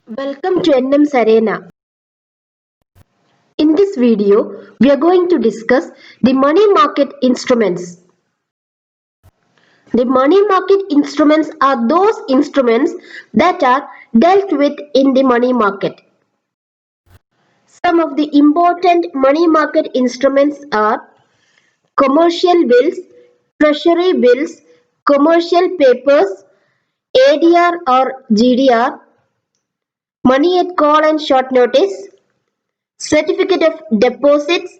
Welcome to NM's Arena. In this video, we are going to discuss the money market instruments. The money market instruments are those instruments that are dealt with in the money market. Some of the important money market instruments are commercial bills, treasury bills, commercial papers, ADR or GDR, money at call and short notice, certificate of deposits,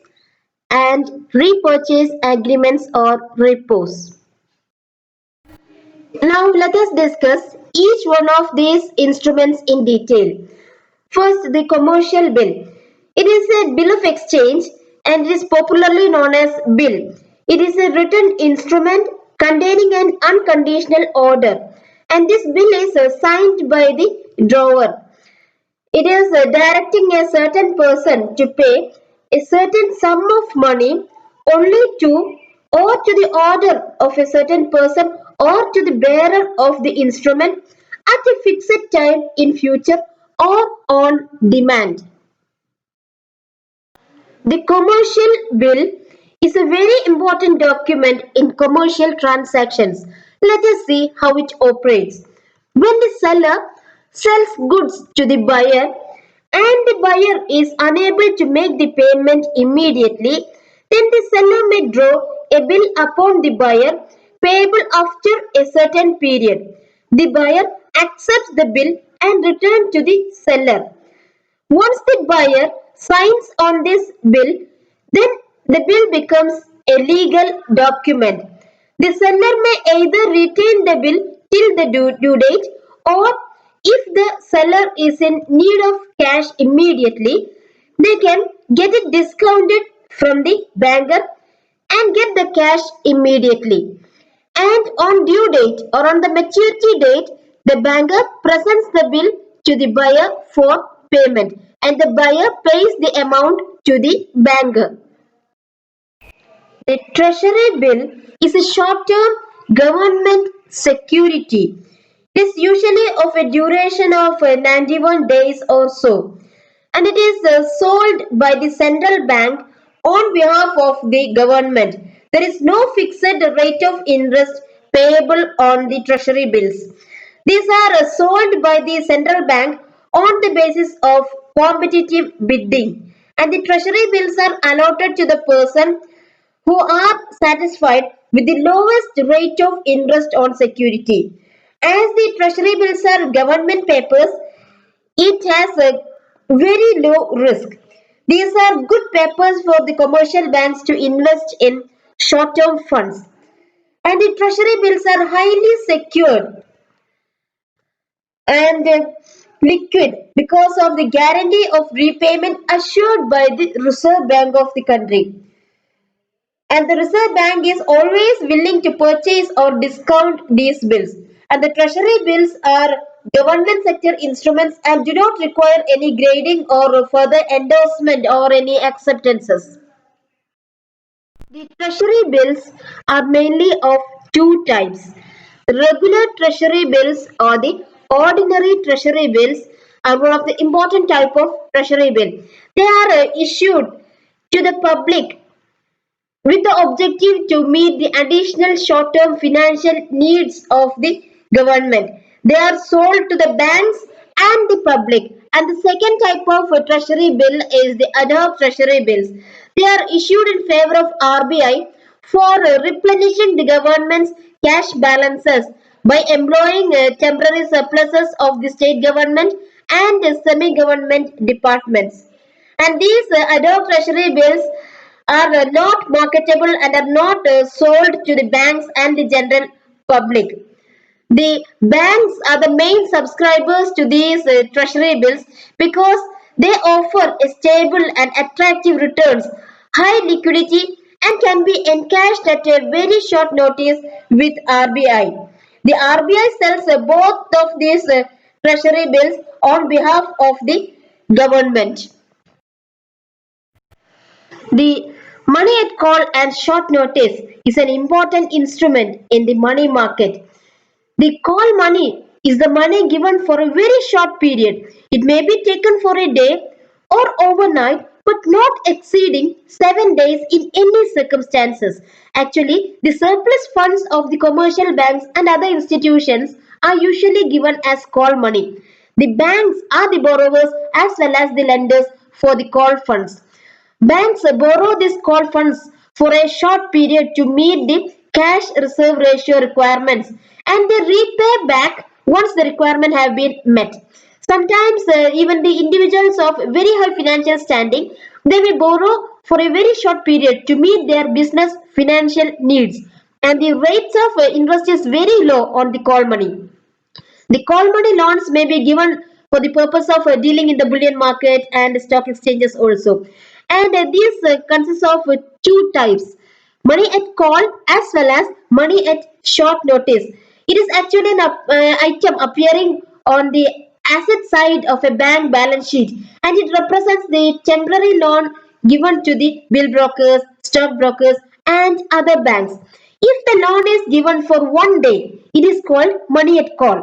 and repurchase agreements or repos. Now let us discuss each one of these instruments in detail. First, the commercial bill. It is a bill of exchange and it is popularly known as bill. It is a written instrument containing an unconditional order, and this bill is signed by the drawer. It is directing a certain person to pay a certain sum of money only to or to the order of a certain person or to the bearer of the instrument at a fixed time in future or on demand. The commercial bill is a very important document in commercial transactions. Let us see how it operates. When the seller sells goods to the buyer and the buyer is unable to make the payment immediately, then the seller may draw a bill upon the buyer payable after a certain period. The buyer accepts the bill and returns to the seller. Once the buyer signs on this bill, then the bill becomes a legal document. The seller may either retain the bill till the due date, or if the seller is in need of cash immediately, they can get it discounted from the banker and get the cash immediately. And on due date or on the maturity date, the banker presents the bill to the buyer for payment and the buyer pays the amount to the banker. The treasury bill is a short-term government security. It is usually of a duration of 91 days or so, and it is sold by the central bank on behalf of the government. There is no fixed rate of interest payable on the treasury bills. These are sold by the central bank on the basis of competitive bidding, and the treasury bills are allotted to the person who are satisfied with the lowest rate of interest on security. As the treasury bills are government papers, it has a very low risk. These are good papers for the commercial banks to invest in short-term funds. And the treasury bills are highly secured and liquid because of the guarantee of repayment assured by the Reserve Bank of the country. And the Reserve Bank is always willing to purchase or discount these bills. And the treasury bills are government sector instruments and do not require any grading or further endorsement or any acceptances. The treasury bills are mainly of two types. Regular treasury bills or the ordinary treasury bills are one of the important type of treasury bill. They are issued to the public with the objective to meet the additional short-term financial needs of the government. They are sold to the banks and the public. And the second type of treasury bill is the ad hoc treasury bills. They are issued in favor of RBI for replenishing the government's cash balances by employing temporary surpluses of the state government and semi-government departments. And these ad hoc treasury bills are not marketable and are not sold to the banks and the general public. The banks are the main subscribers to these treasury bills because they offer a stable and attractive returns, high liquidity, and can be encashed at a very short notice with RBI. The RBI sells both of these treasury bills on behalf of the government. The money at call and short notice is an important instrument in the money market. The call money is the money given for a very short period. It may be taken for a day or overnight, but not exceeding 7 days in any circumstances. Actually, the surplus funds of the commercial banks and other institutions are usually given as call money. The banks are the borrowers as well as the lenders for the call funds. Banks borrow these call funds for a short period to meet the cash reserve ratio requirements, and they repay back once the requirement have been met. Sometimes even the individuals of very high financial standing, they may borrow for a very short period to meet their business financial needs, and the rates of interest is very low on the call money. The call money loans may be given for the purpose of dealing in the bullion market and stock exchanges also. And these consist of two types, money at call as well as money at short notice. It is actually an item appearing on the asset side of a bank balance sheet, and it represents the temporary loan given to the bill brokers, stock brokers, and other banks. If the loan is given for one day, it is called money at call.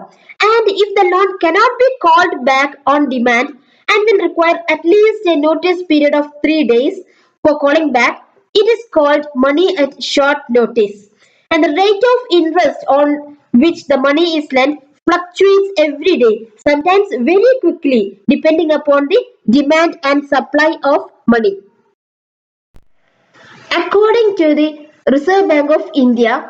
And if the loan cannot be called back on demand and will require at least a notice period of 3 days for calling back, it is called money at short notice. And the rate of interest on which the money is lent fluctuates every day, sometimes very quickly, depending upon the demand and supply of money. According to the Reserve Bank of India,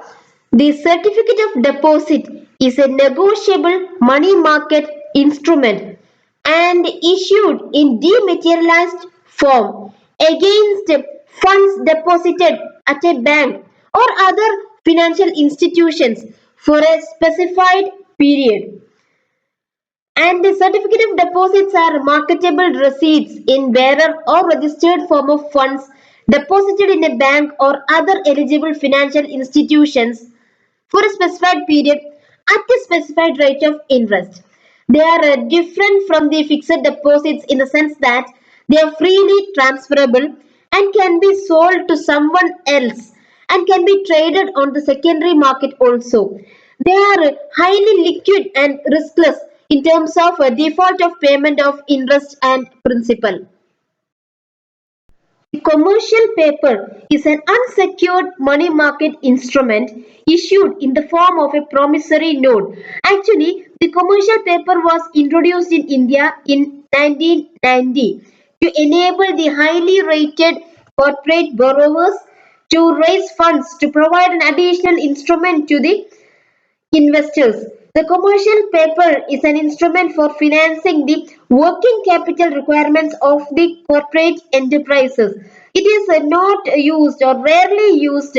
the certificate of deposit is a negotiable money market instrument and issued in dematerialized form against funds deposited at a bank or other financial institutions for a specified period. And the certificate of deposits are marketable receipts in bearer or registered form of funds deposited in a bank or other eligible financial institutions for a specified period at a specified rate of interest. They are different from the fixed deposits in the sense that they are freely transferable and can be sold to someone else and can be traded on the secondary market also. They are highly liquid and riskless in terms of a default of payment of interest and principal. Commercial paper is an unsecured money market instrument issued in the form of a promissory note. Actually, the commercial paper was introduced in India in 1990 to enable the highly rated corporate borrowers to raise funds to provide an additional instrument to the investors. The commercial paper is an instrument for financing the working capital requirements of the corporate enterprises. It is not used or rarely used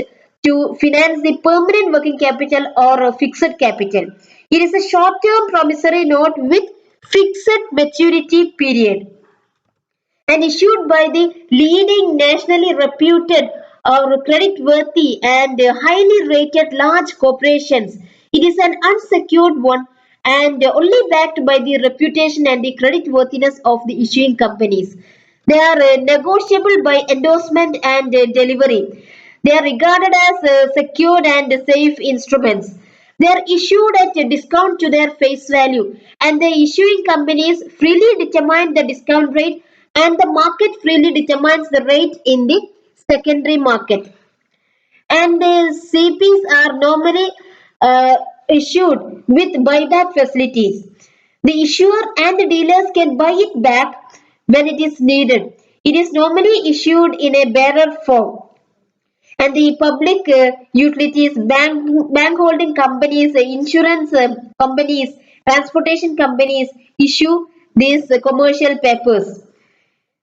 to finance the permanent working capital or a fixed capital. It is a short term promissory note with fixed maturity period and issued by the leading nationally reputed or credit-worthy and highly rated large corporations. It is an unsecured one and only backed by the reputation and the credit-worthiness of the issuing companies. They are negotiable by endorsement and delivery. They are regarded as secured and safe instruments. They are issued at a discount to their face value, and the issuing companies freely determine the discount rate, and the market freely determines the rate in the secondary market. And the CPs are normally issued with buyback facilities. The issuer and the dealers can buy it back when it is needed. It is normally issued in a bearer form, and the public utilities, bank holding companies, insurance companies, transportation companies issue these commercial papers.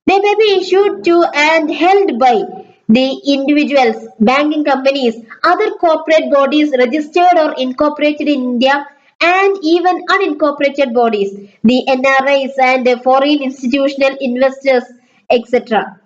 They may be issued to and held by the individuals, banking companies, other corporate bodies registered or incorporated in India, and even unincorporated bodies, the NRIs and foreign institutional investors, etc.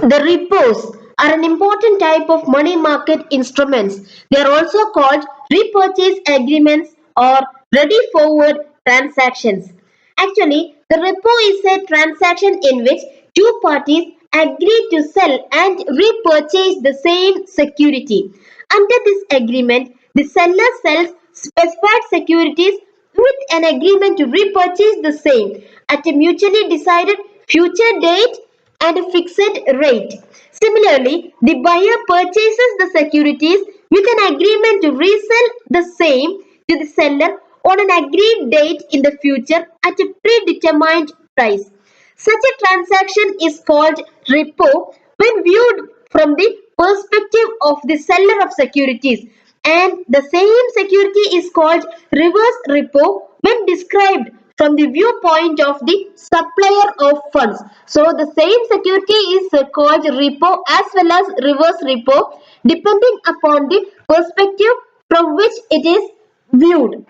The repos are an important type of money market instruments. They are also called repurchase agreements or ready forward transactions. Actually, the repo is a transaction in which two parties agree to sell and repurchase the same security. Under this agreement, the seller sells specified securities with an agreement to repurchase the same at a mutually decided future date and a fixed rate. Similarly, the buyer purchases the securities with an agreement to resell the same to the seller on an agreed date in the future at a predetermined price. Such a transaction is called repo when viewed from the perspective of the seller of securities, and the same security is called reverse repo when described from the viewpoint of the supplier of funds. So the same security is called repo as well as reverse repo depending upon the perspective from which it is viewed.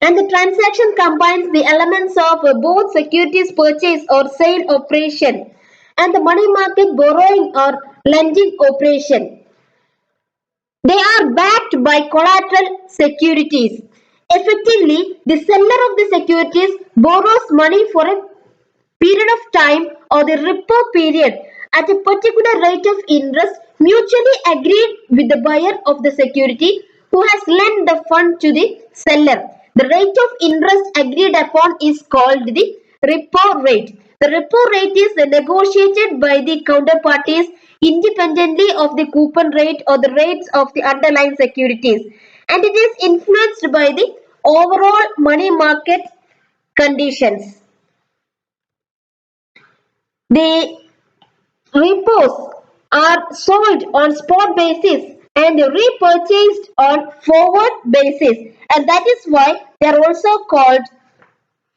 And the transaction combines the elements of both securities purchase or sale operation and the money market borrowing or lending operation. They are backed by collateral securities. Effectively, the seller of the securities borrows money for a period of time or the repo period at a particular rate of interest mutually agreed with the buyer of the security who has lent the fund to the seller. The rate of interest agreed upon is called the repo rate. The repo rate is negotiated by the counterparties independently of the coupon rate or the rates of the underlying securities, and it is influenced by the overall money market conditions. The repos are sold on spot basis and repurchased on forward basis, and that is why they are also called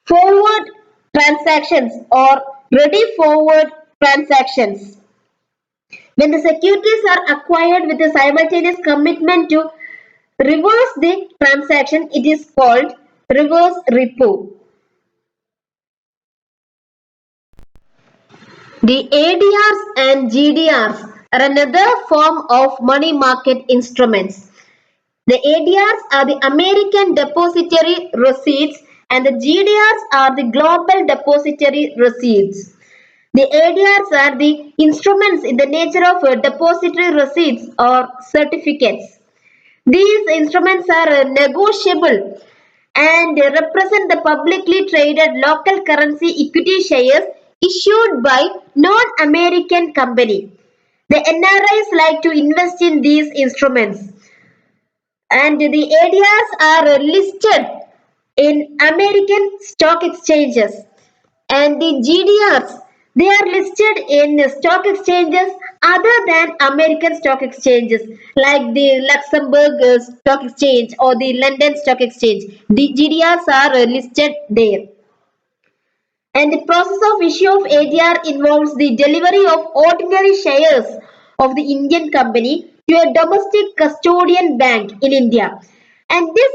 forward transactions or ready forward transactions. When the securities are acquired with a simultaneous commitment to reverse the transaction, it is called reverse repo. The ADRs and GDRs are another form of money market instruments. The ADRs are the American Depository Receipts and the GDRs are the Global Depository Receipts. The ADRs are the instruments in the nature of depository receipts or certificates. These instruments are negotiable and represent the publicly traded local currency equity shares issued by non-American company. The NRIs like to invest in these instruments, and the ADRs are listed in American stock exchanges, and the GDRs they are listed in stock exchanges other than American stock exchanges like the Luxembourg Stock Exchange or the London Stock Exchange. The GDRs are listed there. And the process of issue of ADR involves the delivery of ordinary shares of the Indian company to a domestic custodian bank in India. And this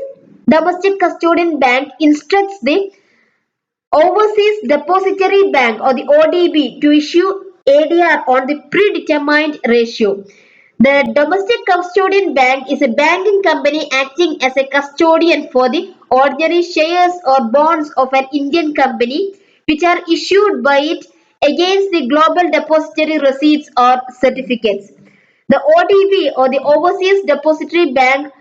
domestic custodian bank instructs the Overseas Depository Bank or the ODB to issue ADR on the predetermined ratio. The domestic custodian bank is a banking company acting as a custodian for the ordinary shares or bonds of an Indian company which are issued by it against the global depository receipts or certificates. The ODB or the Overseas Depository Bank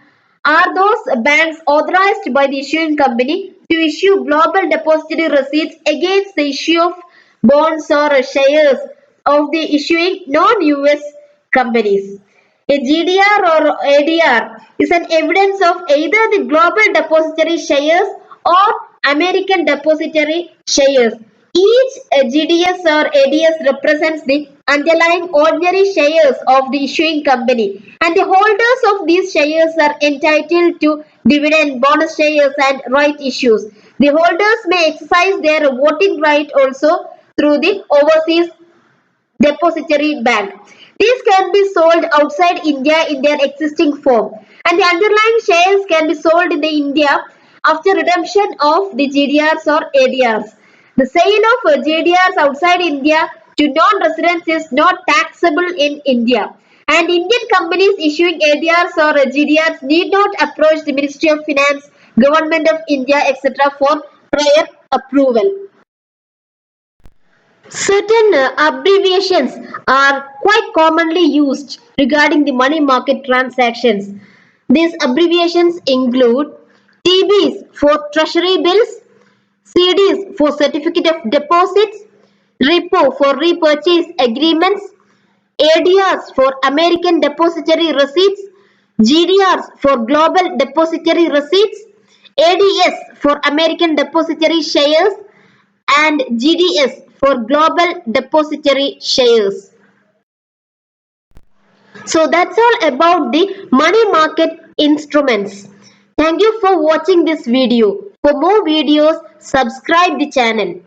are those banks authorized by the issuing company to issue global depository receipts against the issue of bonds or shares of the issuing non-US companies? A GDR or ADR is an evidence of either the global depository shares or American depository shares. Each GDS or ADS represents the underlying ordinary shares of the issuing company, and the holders of these shares are entitled to dividend, bonus shares, and right issues. The holders may exercise their voting right also through the overseas depository bank. These can be sold outside India in their existing form, and the underlying shares can be sold in the India after redemption of the GDRs or ADRs. The sale of GDRs outside India to non-residents is not taxable in India, and Indian companies issuing ADRs or GDRs need not approach the Ministry of Finance, Government of India, etc. for prior approval. Certain abbreviations are quite commonly used regarding the money market transactions. These abbreviations include TBs for treasury bills, CDs for certificate of deposits, repo for repurchase agreements, ADRs for American Depository Receipts, GDRs for Global Depository Receipts, ADS for American Depository Shares, and GDS for Global Depository Shares. So that's all about the money market instruments. Thank you for watching this video. For more videos, subscribe the channel.